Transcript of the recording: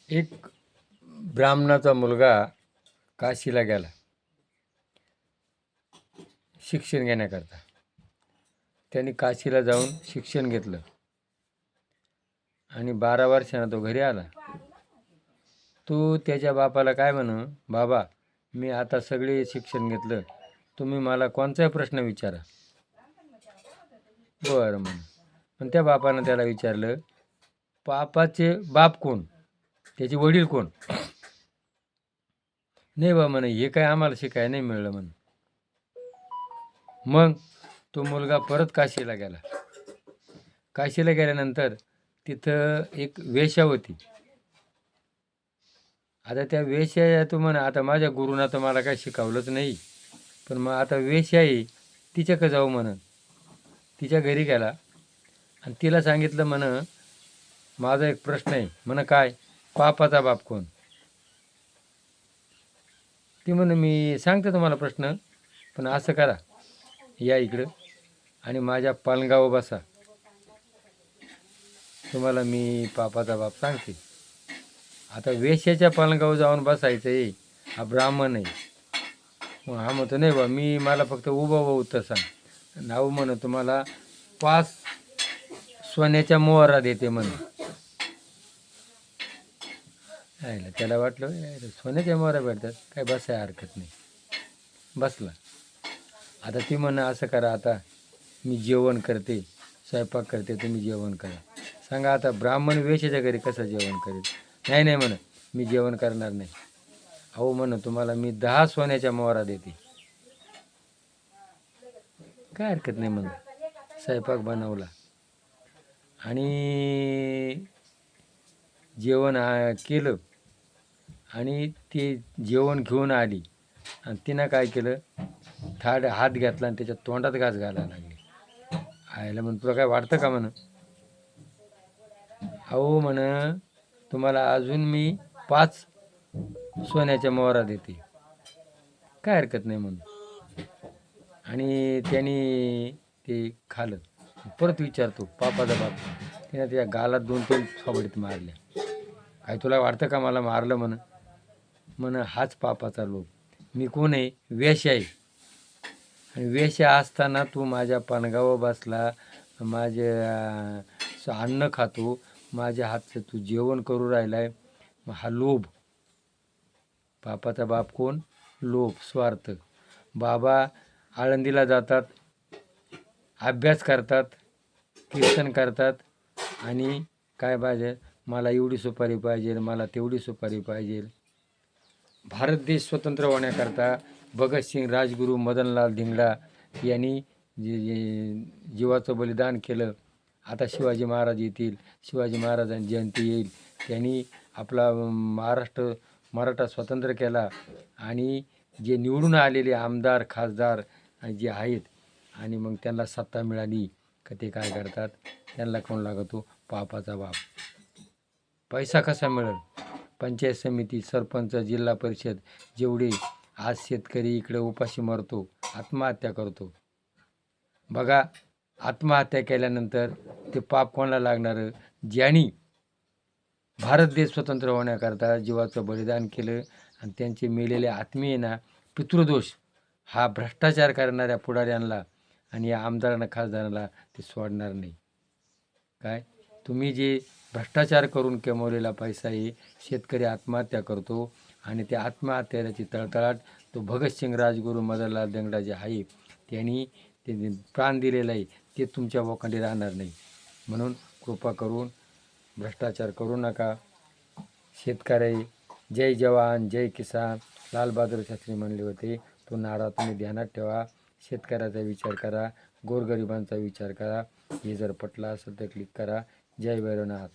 एक ब्राह्मणाचा मुलगा काशीला गेला शिक्षण घेण्याकरता. त्यांनी काशीला जाऊन शिक्षण घेतलं आणि 12 वर्षानं तो घरी आला. तो त्याच्या बापाला काय म्हणू, बाबा मी आता सगळे शिक्षण घेतलं, तुम्ही मला कोणताही प्रश्न विचारा. बरं म्हणून. पण त्या बापानं त्याला विचारलं, पापाचे बाप कोण, त्याचे वडील कोण? नाही बा म्हणे, हे काय आम्हाला शिकायला नाही मिळलं म्हणे. मग तो मुलगा परत काशीला गेला. काशीला गेल्यानंतर तिथं एक वेश्या होती. आता त्या वेश्या तो म्हणे, आता माझ्या गुरुनं तर मला काय शिकवलंच नाही, पण मग आता वेश्या आहे तिच्याकडे जाऊ म्हणं. तिच्या घरी गेला आणि तिला सांगितलं म्हणं, माझा एक प्रश्न आहे. म्हणं काय? पापाचा बाप कोण? ती म्हणे, मी सांगते तुम्हाला प्रश्न, पण असं करा, या इकडं आणि माझ्या पलंगावर बसा, तुम्हाला मी पापाचा बाप सांगते. आता वेश्याच्या पलंगावर जाऊन बसायचं आहे, हा ब्राह्मण आहे. मग हा म्हणतो, नाही बा मी, मला फक्त उभं उत्तर सांग. नाव म्हणं, तुम्हाला 5 सोन्याच्या मोहरा देते म्हणून. त्याला वाटलं सोन्याच्या मोहरा भेटतात काय, बसाय हरकत नाही. बसला. आता ती म्हणणं, असं करा, आता मी जेवण करते, स्वयंपाक करते, तुम्ही जेवण करा. सांगा आता ब्राह्मण वेश्याच्या घरी कसं जेवण करेल? नाही नाही म्हणं, मी जेवण करणार नाही. अहो म्हणं, तुम्हाला मी 10 सोन्याच्या मोहरा देते, काय हरकत नाही म्हणून. स्वयंपाक बनवला आणि जेवण केलं आणि ते जेवण घेऊन आली आणि तिनं काय केलं, हात घातला आणि त्याच्या तोंडात घास घालायला लागली. आयला म्हणून, तुला काय वाटतं का म्हणं? अहो म्हणं, तुम्हाला अजून मी 5 सोन्याच्या मोहरा देते, काय हरकत नाही म्हणून. आणि त्यांनी ते खाल्लं. परत विचारतो, पापाचा बाप. त्याने त्या गालात 2-3 थोबाडीत मारल्या. काय तुला वाटतं का मला मारलं म्हणून? म्हण, हाच पापाचा लोक. मी कोण आहे? वेश्या आहे. आणि वेश्या असताना तू माझ्या पलंगावर बसला, माझे अन्न खातो, माझ्या हातचं तू जेवण करू राहिलाय, हा लोभ. पापाचा बाप कोण? लोभ, स्वार्थ. बाबा आळंदीला जातात, अभ्यास करतात, कीर्तन करतात आणि काय पाहिजे, मला एवढी सुपारी पाहिजे, मला तेवढी सुपारी पाहिजे. भारत देश स्वतंत्र होण्याकरता भगतसिंग, राजगुरू, मदनलाल धिंगडा यांनी जीवाचं बलिदान केलं. आता शिवाजी महाराज येतील, शिवाजी महाराजांची जयंती येईल. त्यांनी आपला मराठा स्वतंत्र केला आणि जे निवडून आलेले आमदार, खासदार जे आहेत आणि मग त्यांना सत्ता मिळाली का ते काय करतात, त्यांना कोण लागतो? पापाचा बाप. पैसा कसा मिळेल? पंचायत समिती, सरपंच, जिल्हा परिषद, जेवढे आज शेतकरी इकडे उपाशी मरतो, आत्महत्या करतो. बघा, आत्महत्या केल्यानंतर ते पाप कोणाला लागणार? ज्यांनी भारत देश स्वतंत्र होण्याकरता जीवाचं बलिदान केलं आणि त्यांचे मेलेले आत्मीय ना, पितृदोष हा भ्रष्टाचार करणाऱ्या पुढाऱ्यांना आणि या आमदारांना, खासदारांना ते सोडणार नाही. काय तुम्ही जे भ्रष्टाचार करून कमवलेला पैसा आहे, शेतकरी आत्महत्या करतो आणि त्या आत्महत्याची तळतळाट तो भगतसिंग, राजगुरू, मदनलाल धिंगडा जे आहे त्यांनी ते प्राण दिलेलं आहे, ते तुमच्या बोकांडी राहणार नाही. म्हणून कृपा करून भ्रष्टाचार करू नका. शेतकरी जय जवान जय किसान लालबहादूर शास्त्री म्हणले होते, तो नारा तुम्ही ध्यानात ठेवा. शेतकऱ्याचा विचार करा, गोरगरिबांचा विचार करा. हे जर पटलं असेल तर क्लिक करा. जय भैरवनाथ.